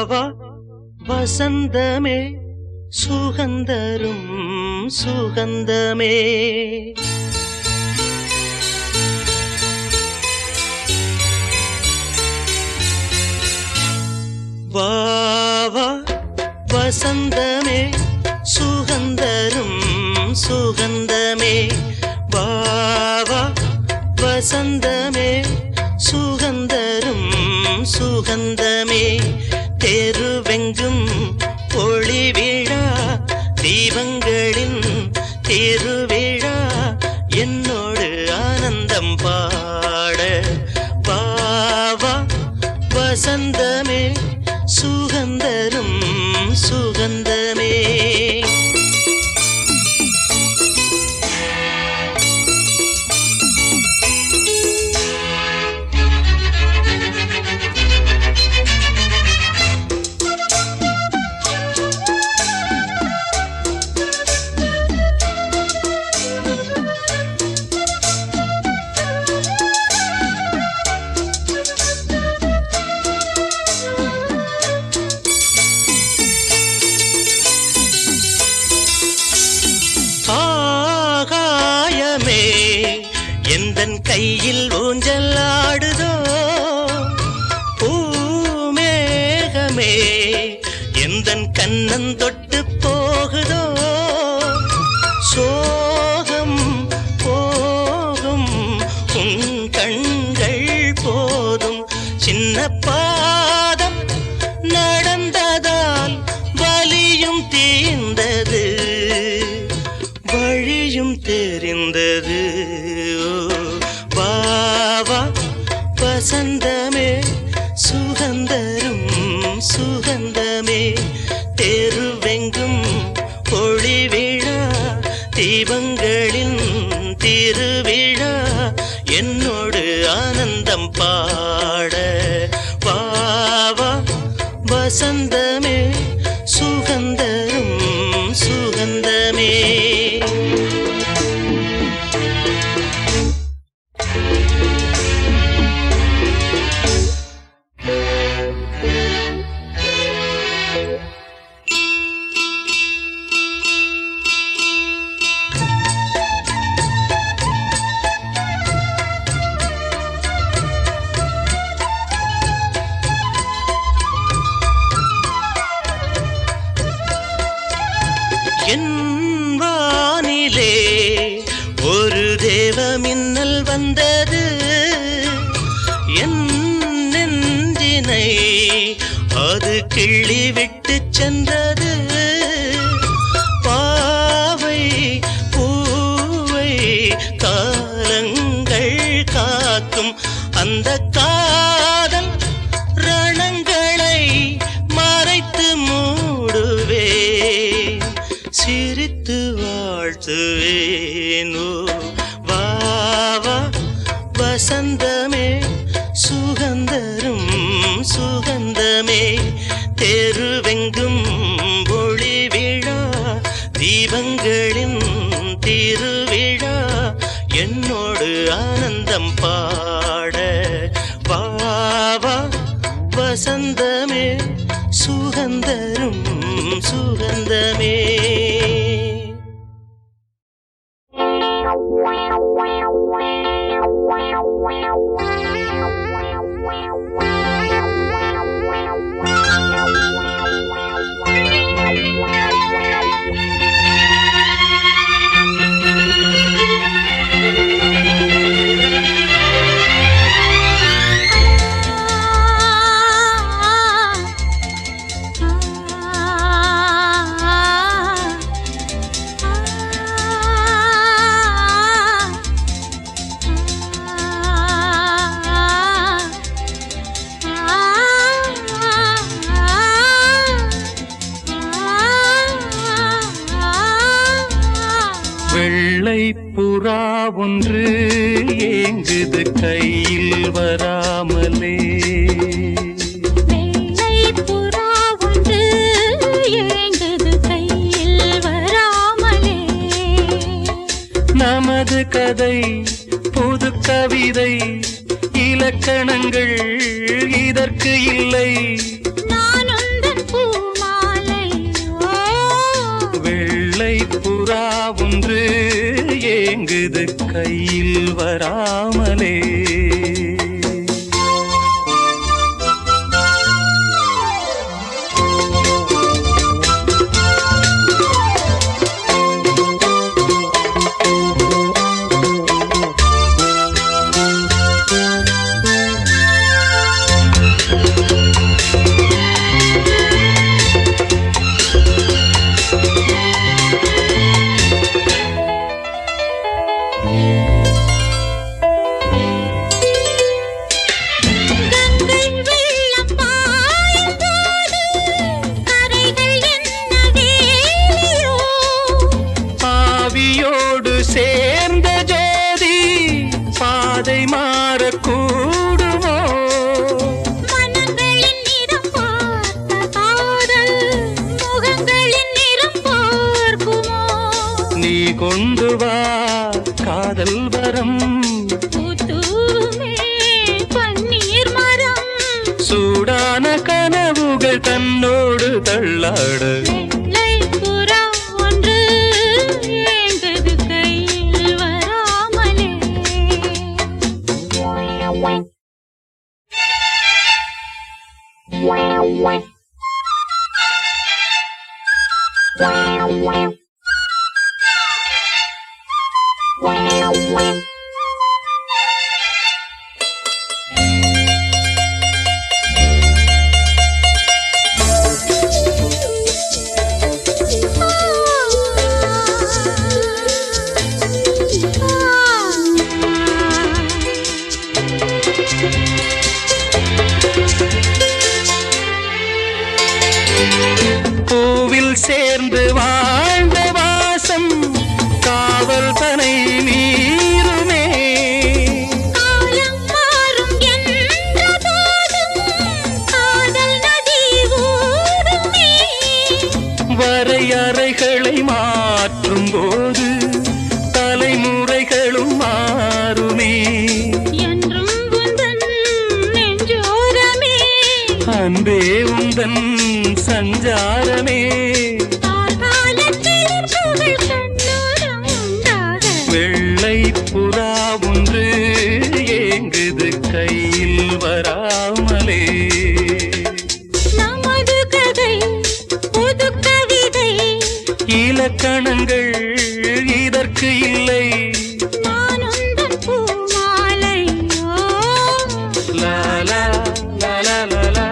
வா வசந்தமே சுகந்தரும் சுகந்தமே வா வா வசந்தமே சுகந்தரும் சுகந்தமே வா வா வசந்தமே சுகந்தரும் சுகந்தமே தெருவெங்கும் ஒளி விழா தீபங்களின் திருவிழா என்னோடு ஆனந்தம் பாட வா வா வசந்தமே சுகந்தரும் சுகந்தமே எந்தன் கையில் ஊஞ்சல் ஆடுதோ பூமேகமே எந்தன் கண்ணன் தொட்டு போகுதோ சோகம் போகும் உன் கண்கள் போதும் சின்ன பாதம் நடந்ததால் வலியும் தீர்ந்தது வழியும் தெரிந்தது வா வா வசந்தமே சுகந்தரும் சுகந்தமே தெருவெங்கும் ஒளி விழா தீபங்களின் திருவிழா என்னோடு ஆனந்தம் பாட வா வா வசந்தமே சுகந்தரும் சுகந்தமே என் வானிலே ஒரு தேவ மின்னல் வந்தது என் நெஞ்சினை அது கிள்ளி விட்டு சென்றது பாவை பூவை காலங்கள் காக்கும் அந்த காதல் ரணங்களை மறைத்து மூடுவே சிரித்து வாழ்த்துவேனோ வா வா வசந்தமே சுகந்தரும் சுகந்தமே தெருவெங்கும் ஒளி விழா தீபங்களின் திருவிழா என்னோடு ஆனந்தம் பாட வா வா வசந்தமே சுகந்தரும் சுகந்தமே வெள்ளை புறா ஒன்று ஏங்குது கையில் வராமலே வெள்ளை புறா ஒன்று ஏங்குது கையில் வராமலே நமது கதை புது கவிதை இலக்கணங்கள் இதற்கு இல்லை நானும் ஏங்குது கையில் வராமலே. சேர்ந்த ஜோதி பாதை மாறக்கூடுமோ? மனங்களின் நிறம் பார்த்த காதல் முகங்களின் நிறம் பார்க்குமோ? நீ கொண்டு வா காதல் வரம், பூத்தூமே பன்னீர் மரம், சூடான கனவுகள் தன்னோடு தள்ளாட. பூவில் சேர்ந்து வாழ்ந்த வாசம் காவல் தனை மீறுமே. காலம் மாறும் என்ற போதும் காதல் நதி ஊறுமே. வரையறைகளை மாற்றும் போது தலைமுறைகளும் மாறுமே. என்றும் உந்தன் நெஞ்சோரமே, அன்பே உந்தன் சஞ்சாரமே. வெள்ளை புறா ஒன்று ஏங்குது கையில் வராமலே. நமது கதை புது கவிதை, இலக்கணங்கள் இதற்கு இல்லை. நான் உந்தன் பூமாலையோ. லாலா லாலா லாலா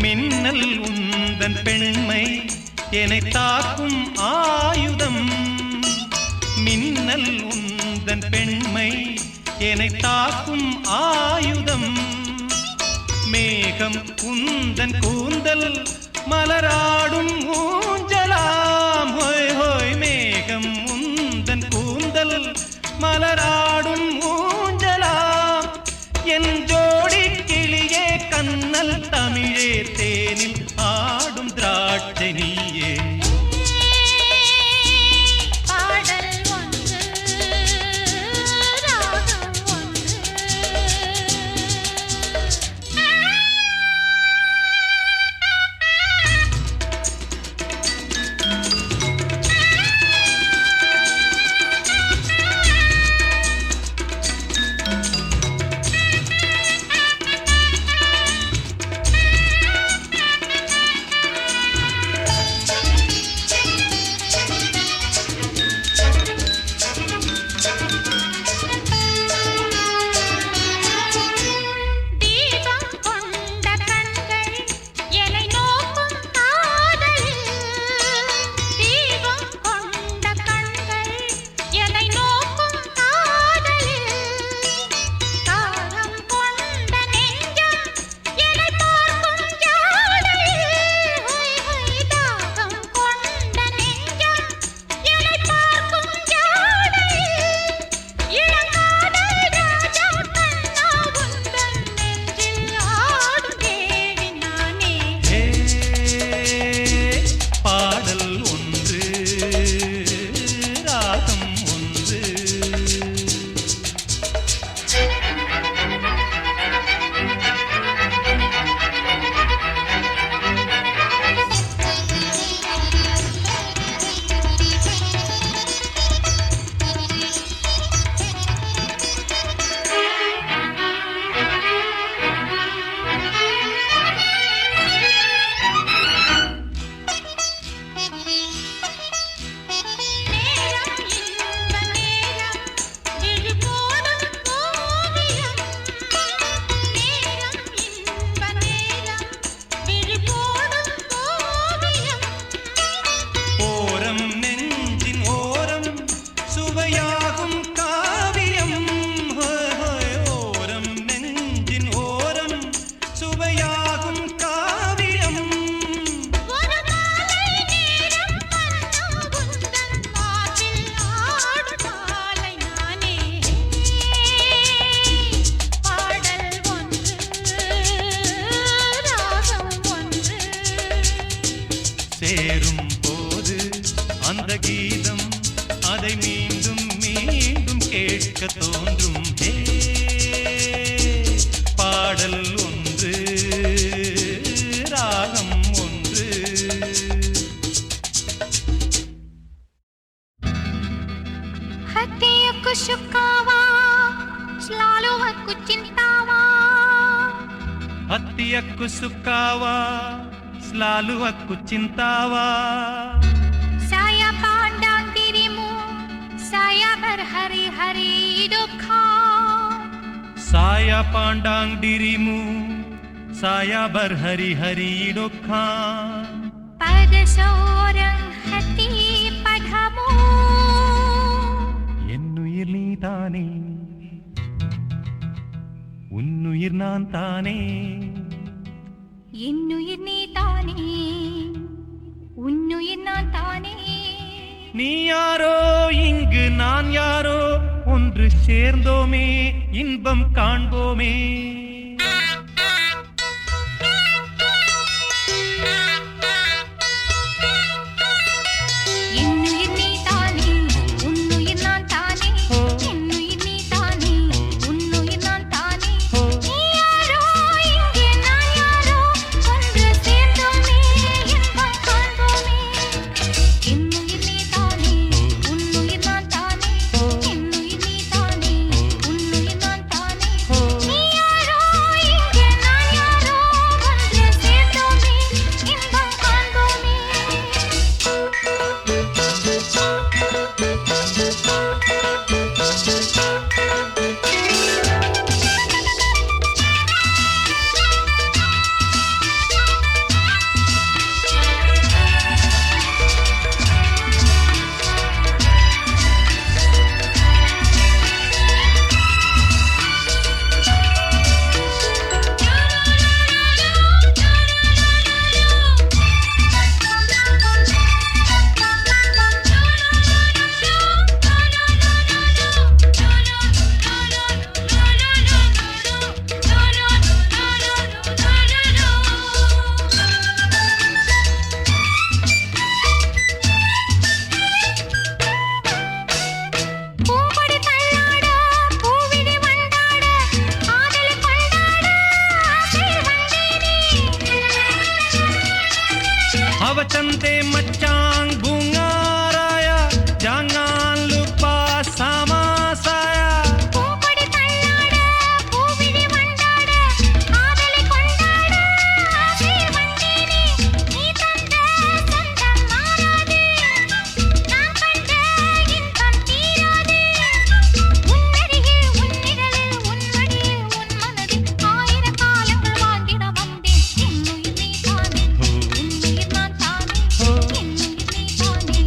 மின்னல் உந்தன் பெண்மை என்னை தாக்கும் ஆயுதம். மின்னல் உந்தன் பெண்மை என்னை தாக்கும் ஆயுதம். மேகம் உந்தன் கூந்தல் மலராடும் ஊஞ்சலாம். ஹோய் ஹோய் மேகம் உந்தன் கூந்தல் மலராடும் ஊஞ்சலாம். என் ஜோடி கிளியே கண்ணல் தமிழே தேனில் ஆடும் திராட்சை நீயே. பாடல் ஒன்று ராகம் ஒன்று சேரும் போது அந்த கீதம் அதை மீண்டும் மீண்டும் கேட்க தோன்றும். பாடல் ஒன்று ராகம் ஒன்று. హత్యకు సుఖావా స్లాలువకు చింతావా ಹತ್ತಿಯಕ್ಕೂ ಸುಕ್ಕಾವಾ ಸ್ಲಾಲುವಕ್ಕೂ ಚಿಂತಾವಾ. saya pandang dirimu saya berhari hari duka ಸಾಯ ಪಾಂಡಾಂಗ್ ಡಿರಿಮು ಸಾಯ ಬರ್ಹರಿ ಹರಿ ಡೊಕ್ಕ. pada seorang hati padamu என்னுயிர் நீதானே உன்னுயிர் நான் தானே. என்னுயிர் நீதானே உன்னுயிர் நான் தானே. நீ யாரோ இங்கு நான் யாரோ ஒன்று சேர்ந்தோமே இன்பம் காண்போமே. என்னுயிர் நீதானே உன்னுயிர் நான் தானே. என்னுயிர் நீதானே உன்னுயிர் நான் தானே. நீ யாரோ இங்கே நான் யாரோ ஒன்று சேர்ந்தோமே இன்பம் காண்போமே. என்னுயிர் நீதானே உன்னுயிர் நான் தானே. என்னுயிர் நீதானே உன்னுயிர் நான் தானே. நீ யாரோ இங்கே நான் யாரோ ஒன்று சேர்ந்தோமே இன்பம் காண்போமே. பூம்பொடி தள்ளாட பூவிழி வண்டாட ஆதலை கொண்டாட ஆசையில் வந்தேனே. அவச்சந்தே மச்சாங் பூங்காராயா ஜாங்கான் லுப்பா சாமாசாயா. பூம்பொடி தள்ளாட பூவிழி வண்டாட ஆதலை கொண்டாட ஆசையில் வந்தேனே. நீ தந்த சொந்தம் மாறாது நான் கண்ட இன்பம் தீராது. உன்னருகில் உன்னிழலில் உன்மடியில் உன் மனதில் ஆயிரம் காலங்கள் வாழ்ந்திட வந்தேன். என்னுயிர் நீதானே உன்னுயிர் நான் தானே. என்னுயிர் நீதானே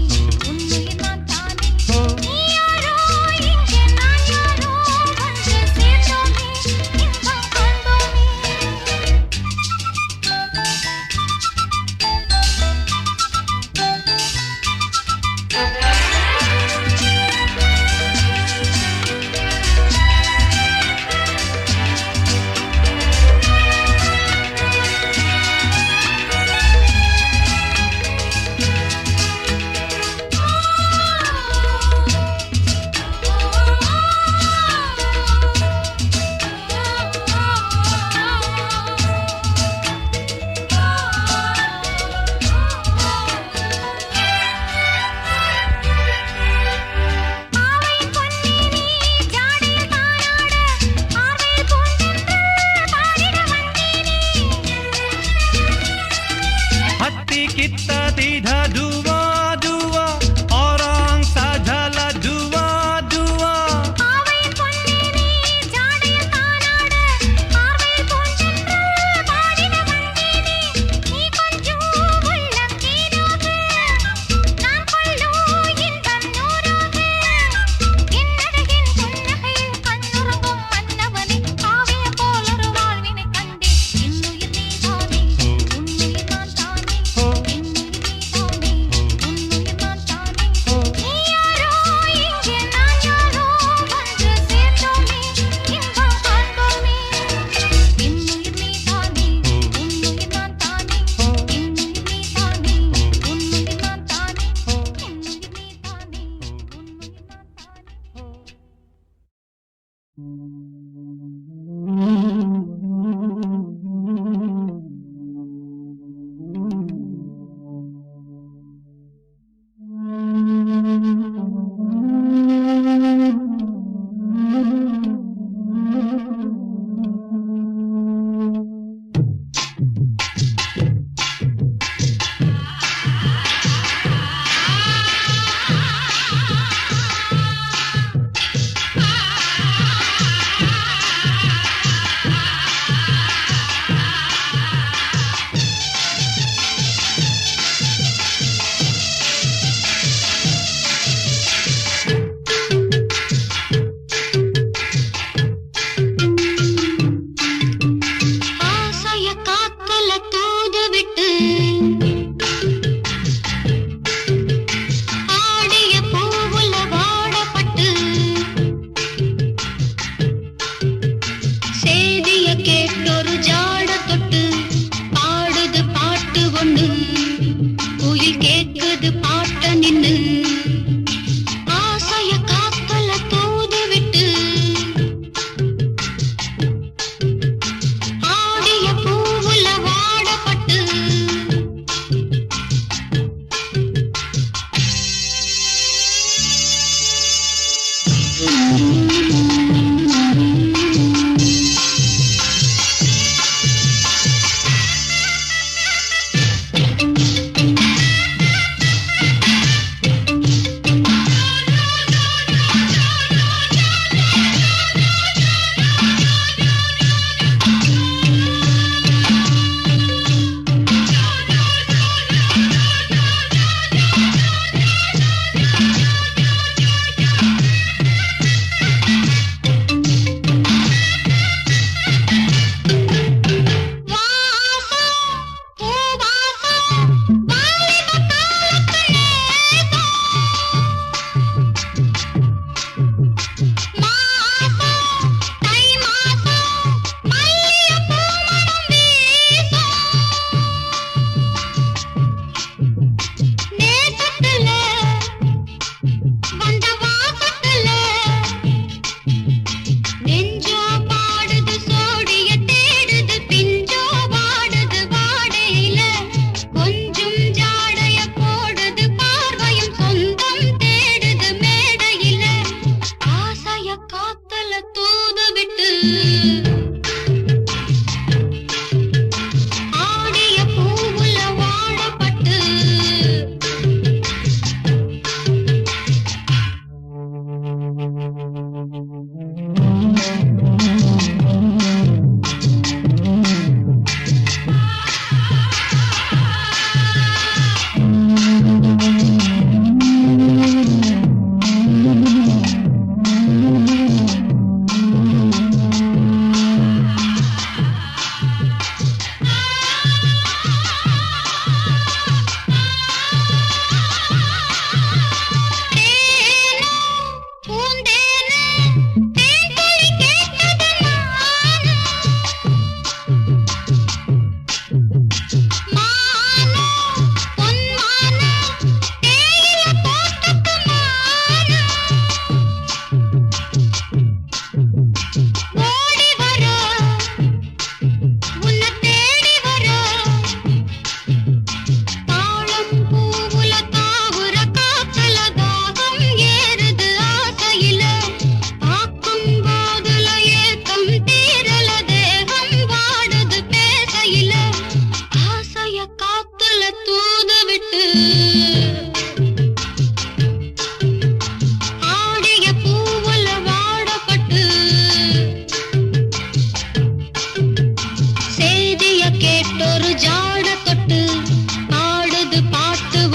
உன்னுயிர் நான் தானே. நீ யாரோ இங்கே நான் யாரோ ஒன்று சேர்ந்தோமே இன்பம் காண்போமே. ஆவையின் பொன்னேனி ஜாடையில் தானாட ஆர்வையில் பூந்தென்று பாடிட வந்தேனே. हत्ती कित्ता दीधा दुआ दुआ औरांग साझला दुआ दुआ. ஆவையின் பொன்னேனி ஜாடையில் தானாட ஆர்வையில் பூந்தென்று பாடிட வந்தேனே. நீ கொஞ்சம் உள்ளம் தேனாக நான் கொள்ளும் இன்பம் நூறாக. என்னழகின் புன்னகையில் கண்ணுறங்கும் மன்னவனே காவியம் போலொரு வாழ்வினை கண்டேன். என்னுயிர் நீதானே உன்னுயிர் நான் தானே. என்னுயிர் நீதானே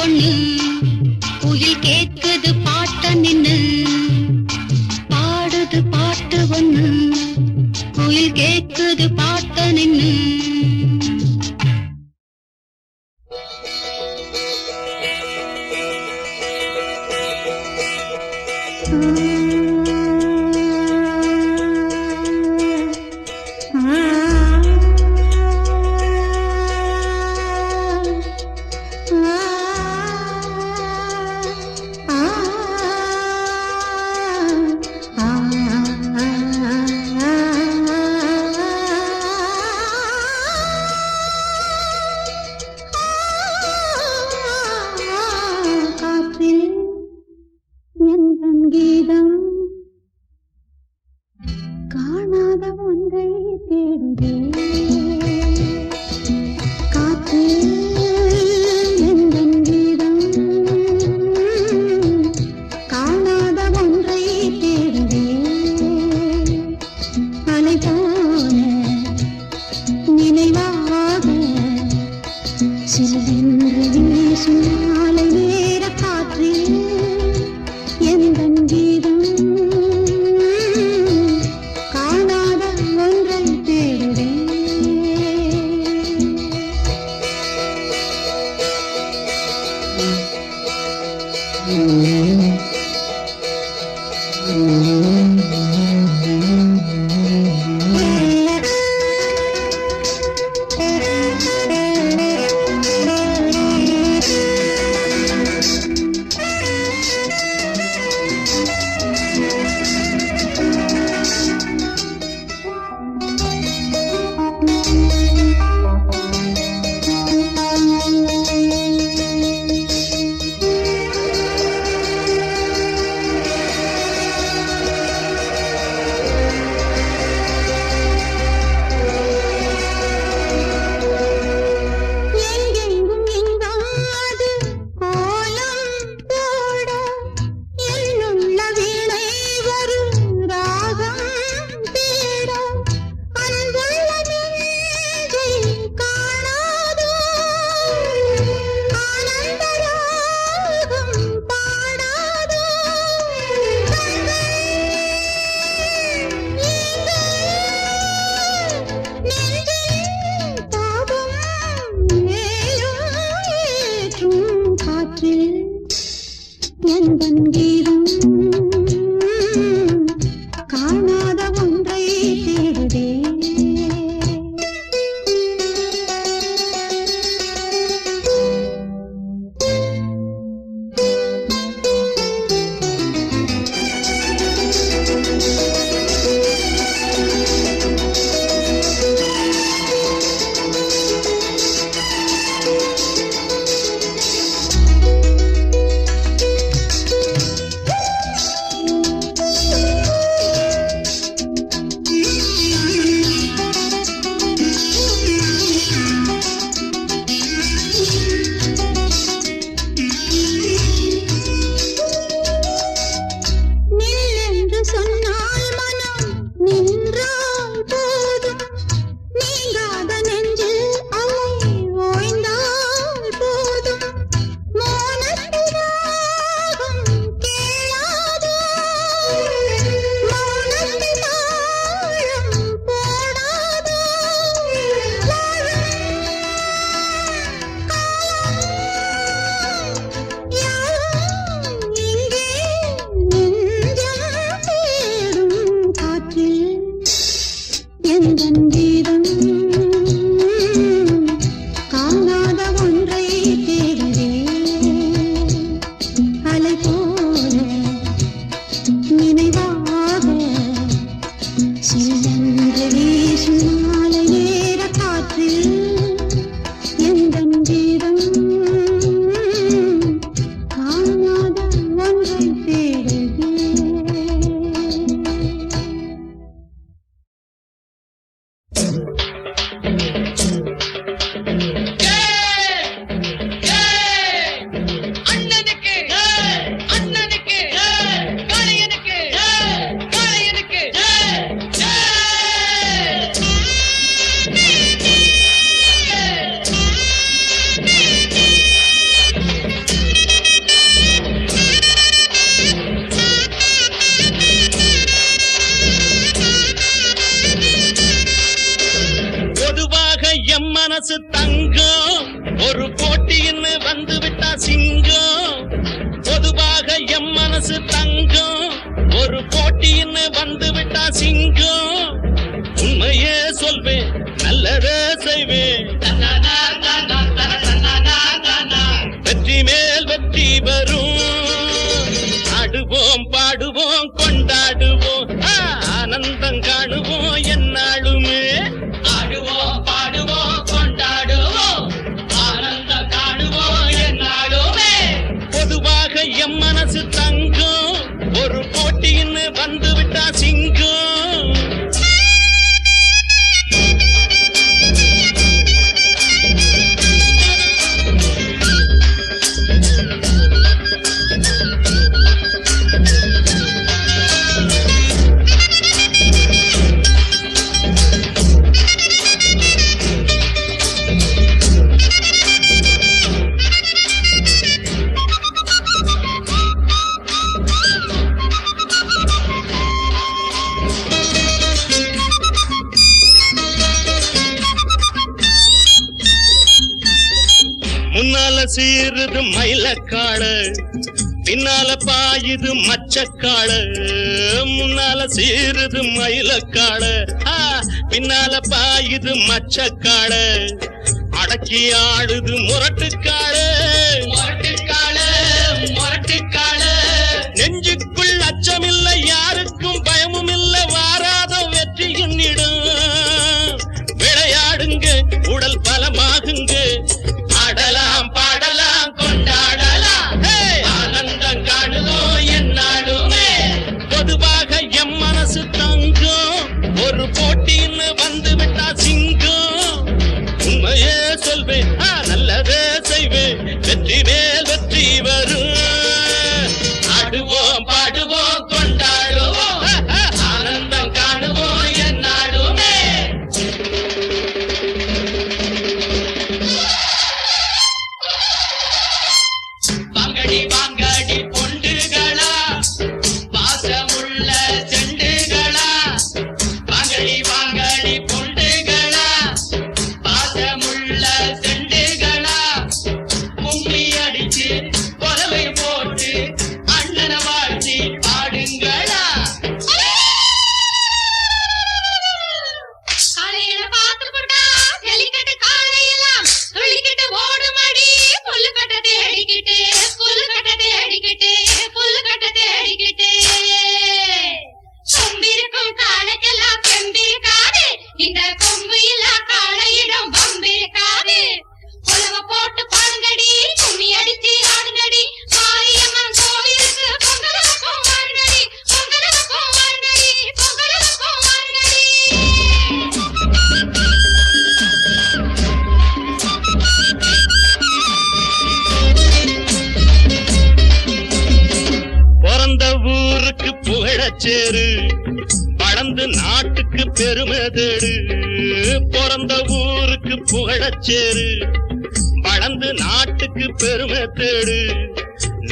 பொண்ணு குயில் கேட்குது பாட்ட நின்னு பாடுது பாட்டு ஒண்ணு குயில் கேட்குது பாட்ட நின்னு கீதம் காணாத ஒன்றை தேடுதே காற்று எந்தன் கீதம் காணாத ஒன்றை தேடுதே அலை போன நினைவாக சிலென்று வீசும் மாலை நேர காற்று எந்தன் கீதம் காணாத ஒன்றை தேடுதே எந்தன் கீதம் காணாத ஒன்றை தேடுதே சிங்கம் உண்மையே சொல்வேன் நல்லதே செய்வேன் வெற்றி மேல் வெற்றி வரும் ஆடுவோம் பாடுவோம் கொண்டாடுவோம் ஆனந்தம் காணுவோம் என்னாலுமே ஆடுவோம் பாடுவோம் கொண்டாடுவோம் ஆனந்தம் காணுவோம் என்னாலுமே பொதுவாக எம் மனசு தங்கம் ஒரு போட்டின்னு வந்து விட்டா சிங்கம் முன்னால சீருது மயிலக்காள பின்னால பாயுது மச்சக்காள முன்னால சீருது மயிலக்காள பின்னால பாயுது மச்சக்காள அடக்கி ஆடுது முரட்டுக்காள முரட்டுக்காள முரட்டுக்காள நெஞ்சுக்குள் அச்சமில்லை யாருக்கும் பயமும் இல்லை வாராத வெற்றி என்னிடம் விளையாடுங்க உடல் பலமாகுங்க ஆடலாம் பாடலாம் கொண்டாடலாம் ஆனந்தம் காணுவோம் என்னாலுமே பொதுவாக எம் மனசு தங்கம் ஒரு போட்டின்னு வந்து விட்டா சிங்கம் உண்மையே சொல்வேன் நல்லதே செய்வேன் வெற்றி மேல் வெற்றி வரும் ஆடுவோம் பாடுவோம் கொண்டாடுவோம் ஆனந்தம் காணுவோம் என்னாலுமே வாங்கடி பொண்டுகளா பாசமுள்ள செண்டுகளா வாங்கடி பொண்டுகளா பாசமுள்ள செண்டுகளா கும்மி அடிச்சு கொலவை போட்டு அண்ணன வாழ்த்தி பாடுங்களா காலையில பார்த்து போட்டா ஜல்லிக்கட்டு காலையெல்லாம் துள்ளிக்கிட்டு ஓடுமடி புல்லுக்கட்டை தேடிக்கிட்டு கொம்பிருக்கும் காலைக்கெல்லாம் பெம்பிருக்காது இந்த கொம்பு இல்லா காளையிடம் பம்பிருக்காது உலக போட்டு பாருங்கடி கும்மி அடிச்சு ஆடுங்கடி மாரியம்மன் கோவிலுக்கு பொங்கலுக்கும் வாருங்கடி பொங்கலுக்கும் வாருங்கடி பொங்கலுக்கும் வாருங்கடி பிறந்த ஊருக்கு புகழச்சேரு வளர்ந்து நாட்டுக்கு பெருமை தேடு பிறந்த ஊருக்கு புகழச்சேரு வளர்ந்து நாட்டுக்கு பெருமை தேடு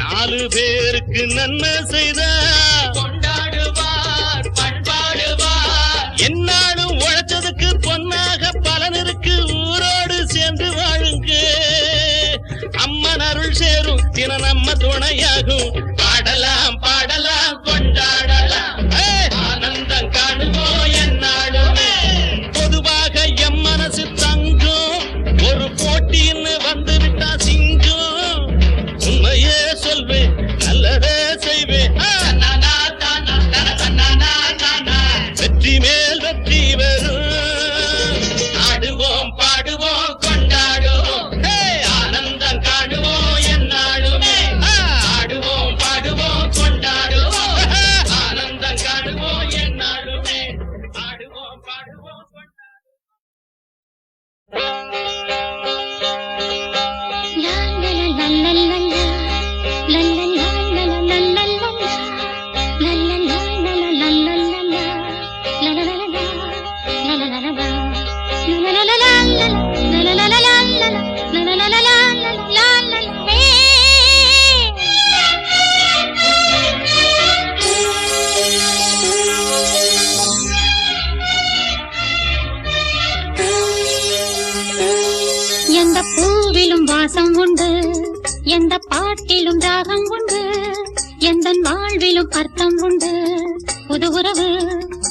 நாலு பேருக்கு நன்மை செய்த கொண்டாடுவார் பண்பாடுவார் என்னாலும் உழைச்சதுக்கு பொன்னாக பலனிருக்கு ஊரோடு சேர்ந்து வாழுங்க அம்மன் அருள் சேரும் தின நம்ம துணையாகும் பாடலாம் பாடலாம் கொண்டாடலாம் ஆனந்தம் காணுவோம் என்னாலுமே பொதுவாக எம் மனசு தங்கம் ஒரு போட்டின்னு வந்து விட்டா சிங்கம் உண்மையே சொல்வேன் நல்லதே செய்வேன் வெற்றி மேல் வெற்றி வரும் ஆடுவோம் பாடுவோம் கொண்டாடுவோம் ஆனந்தம் காணுவோம் என்னாலுமே ஆடுவோம் பாடுவோம் கொண்டாடுவோம் ஆனந்தம் காணுவோம் என்னாலுமே ஆடுவோம் பாடுவோம் எந்த பூவிலும் வாசம் உண்டு எந்த பாட்டிலும் ராகம் உண்டு எந்த வாழ்விலும் அர்த்தம் உண்டு புது உறவு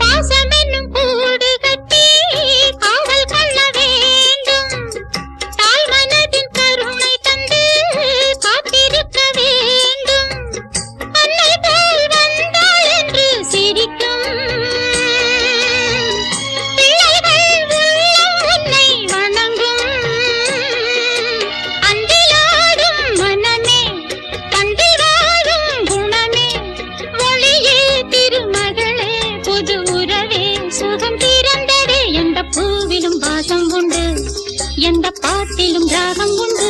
பாசமென்னும் கூடு கட்டி காவல் கொள்ள வேண்டும். தாய் மனதின் கருணை தந்து காத்திருக்க வேண்டும். அன்னை போல் வந்தாள் என்று சிரிக்கும் பிள்ளைகள் உள்ளம் உன்னை வணங்கும். அன்பிலாடும் மனமே பண்பில் வாழும் குணமே ஒளியே திருமகளே புது உறவே சுகம் பிறந்ததே. எந்த பூவிலும் வாசம் உண்டு, எந்த பாட்டிலும் ராகம் உண்டு,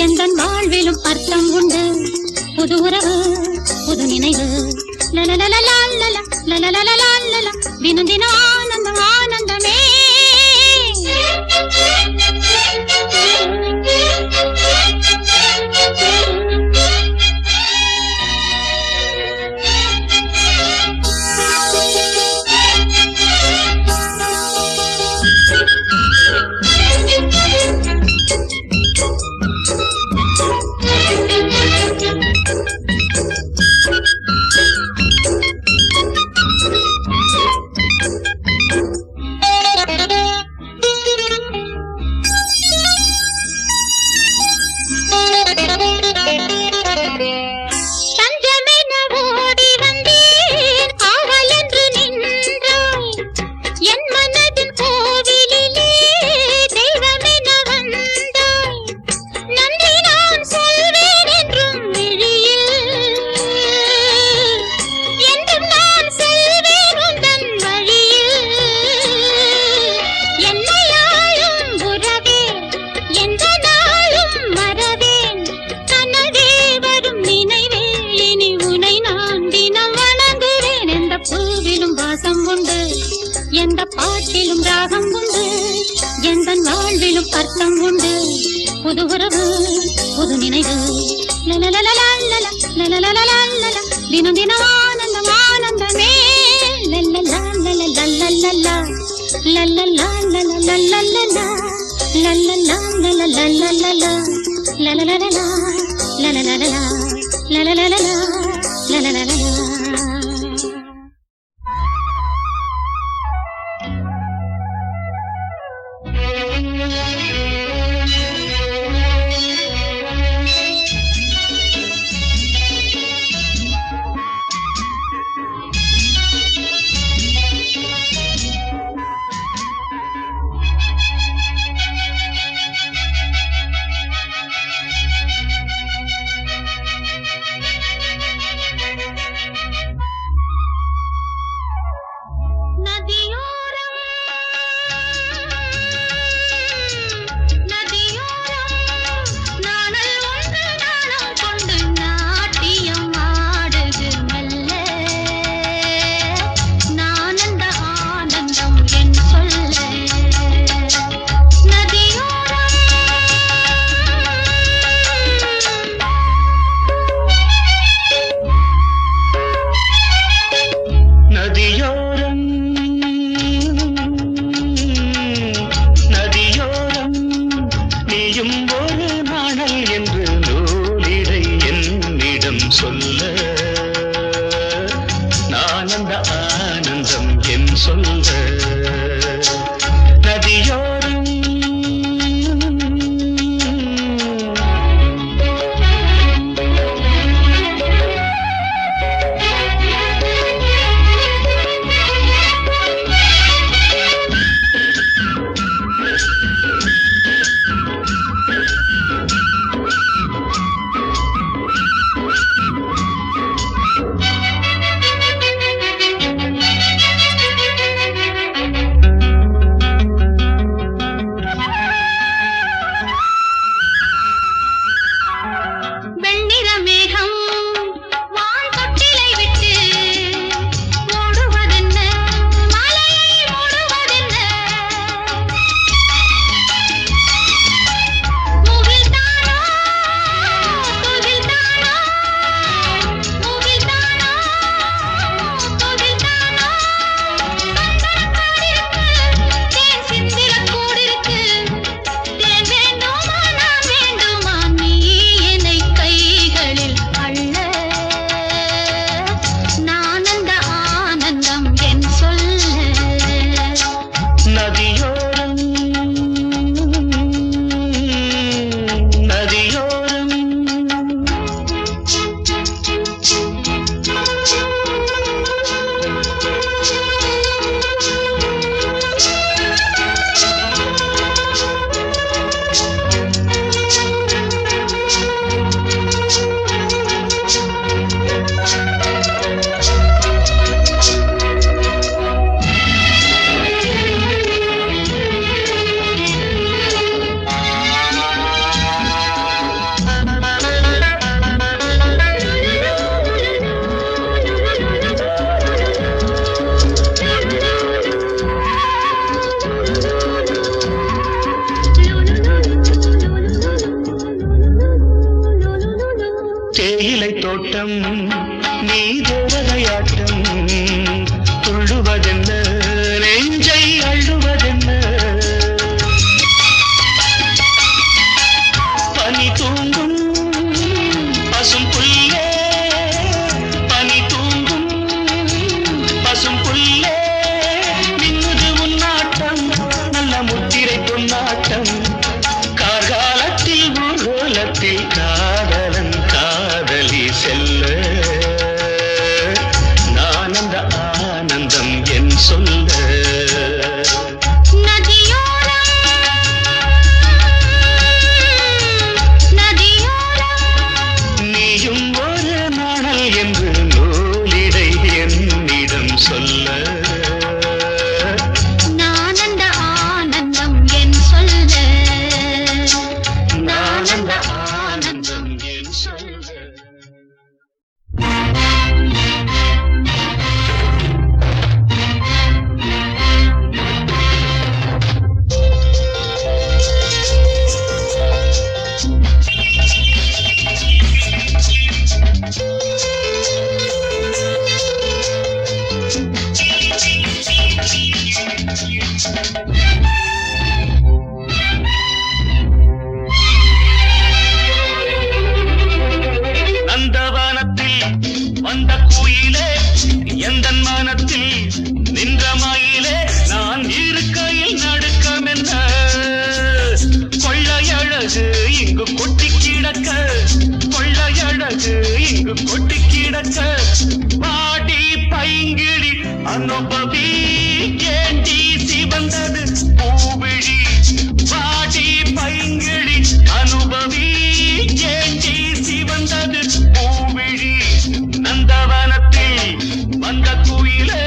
எந்த வாழ்விலும் அர்த்தம் உண்டு. புது உறவு புது நினைவு லலலலலா லலலலலா தினம் தினம் ஆனந்தம் ஆனந்தமே. தஞ்சமென ஓடி வந்தேன் காவல் என்று நின்றாய். என் மனதின் கோவிலிலே தெய்வமென வந்தாய். நன்றி நான் சொல்வேன் என்றும் விழியில், என்றும் நான் செல்வேன் உந்தன் வழியில். என்னை ஆளும் உறவே எந்த நாளும் மறவேன். கனவே வரும் நினைவே இனி உனை நான் தினம் வணங்குவேன். எந்த பூவிலும் வாசம் உண்டு, எந்த பாட்டிலும் ராகம் உண்டு, எந்த வாழ்விலும் அர்த்தம் உண்டு. புது உறவு புது நினைவு லலலலலா லலலலலா தினம் தினம் ஆனந்தம் ஆனந்தமே. லல்லலா லலலலலா லல்லலா லலலலலா லல்லலா லலலலலா லலலலலா லலலலலா லலலலலா லலலலலா. நதியோரம் நதியோரம் நாணல் ஒன்று நாணம் கொண்டு நாட்டியம் ஆடுது மெல்ல. நானந்த ஆனந்தம் என் சொல்ல. நதியோரம் நதியோரம் நதியோரம் நீயும் ஒரு நாணல் என்று நூலிடை என்னிடம் சொல்ல. நான் அந்த ஆனந்தம் என் சொல்ல. நதியோரம் தேயிலை தோட்டம் நீ தேவதையாட்டம் துள்ளுவதென்ன நெஞ்சை அள்ளுவதென்ன பனி தூங்கும் பசும் புல்லே பனி தூங்கும் பசும் புல்லே மின்னுது உன்னாட்டம் நல்ல முத்திரை பொன்னாட்டம் கார்காலத்தில் ஊர்வலத்தில் காதலன் காதலி செல்ல நான் அந்த ஆனந்தம் என் சொல்ல நீயும் ஒரு நாணல் என்று நூலிடை என்னிடம் சொல்ல நான் அந்த ஆனந்தம் என் சொல்ல நான் அந்த ஆனந்தம் என் சொல்ல நந்தவனத்தில் வந்த குயிலே எந்தன் மனத்தில் நின்ற மயிலே நான் இருக்கையில் நடுக்கமென்ன கொள்ளையழகு இங்கு கொட்டி கிடக்க கொள்ளையழகு இங்கு கொட்டி கிடக்க பாடி பைங்கிழி அனுபவி ஏண்டி சிவந்தது பூவிழி பாடி பைங்கிழி அனுபவி ஏண்டி சிவந்தது பூவிழி நந்தவனத்தில் வந்த குயிலே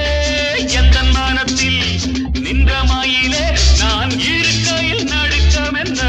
எந்தன் மனத்தில் நின்ற மயிலே நான் இருக்கையில் நடுக்கமென்ன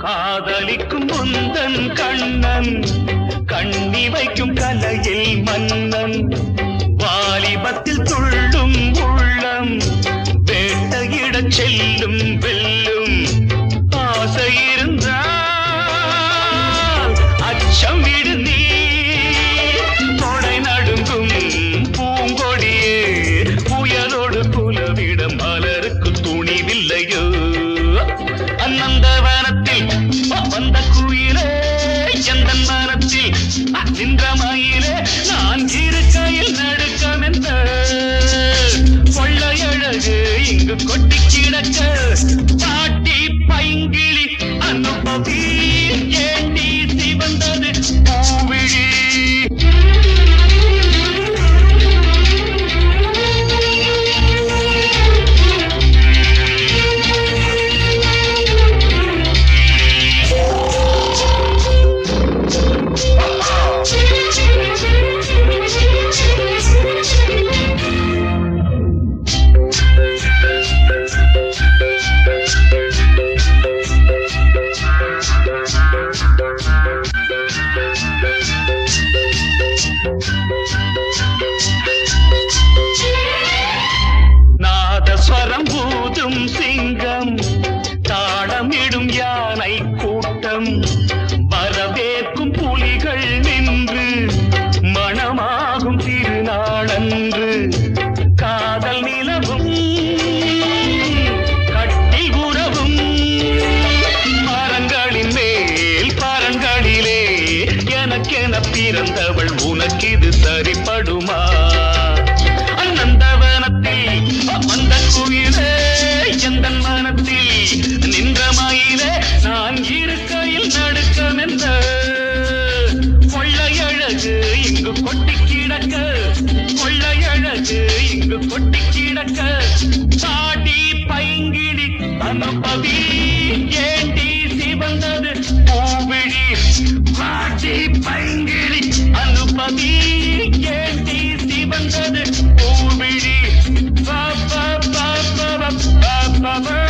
காதலிக்கும் முந்தன் கண்ணன் கண்ணி வைக்கும் கலையில் மன்னன் வாலிபத்தில் துள்ளும் உள்ளம் வேட்டையிடச் செல்லும் வெல்லும் ஆசை இருந்தால் அச்சம் விடு நீ கொடை நடுங்கும் பூங்கொடியே புயலோடு குலவிடம் மலருக்கு துணிவில்லையோ அநந்தவனத்தில் வந்த குயிலே எந்தன் மனத்தில் நின்ற மயிலே நான் இருக்கையில் நடுக்கமென்ன கொள்ளையழகு இங்கு கொட்டி கிடக்க பாட்டி பைங்கிழி அனுபவி ஏண்டி சிவந்தது பூவிழி நாதஸ்வரம் பூதும் சிங்கம் தாளமிடும் யானை கூட்டம் வரவேற்கும் புலிகள் நின்று மணமாகும் திருநாளன்று காதல் நிலவும் கட்டி உறவும் மரங்களின் மேல் பரங்களிலே எனக்கென பிறந்தவள் உனக்கிது சரிப்படுமா அநந்தவனத்தில் வந்த குயிலே எந்தன் மனத்தில் நின்ற மயிலே நான் இருக்கையில் நடுக்கமென்ன கொள்ளையழகு இங்கு கொட்டி கிட சொன்னது பூவிழி பாட்டி பைங்கிழி அனுபவி கேட்டி சிவந்தது பூவிழி பாப்பா பாப்பா பாப்பா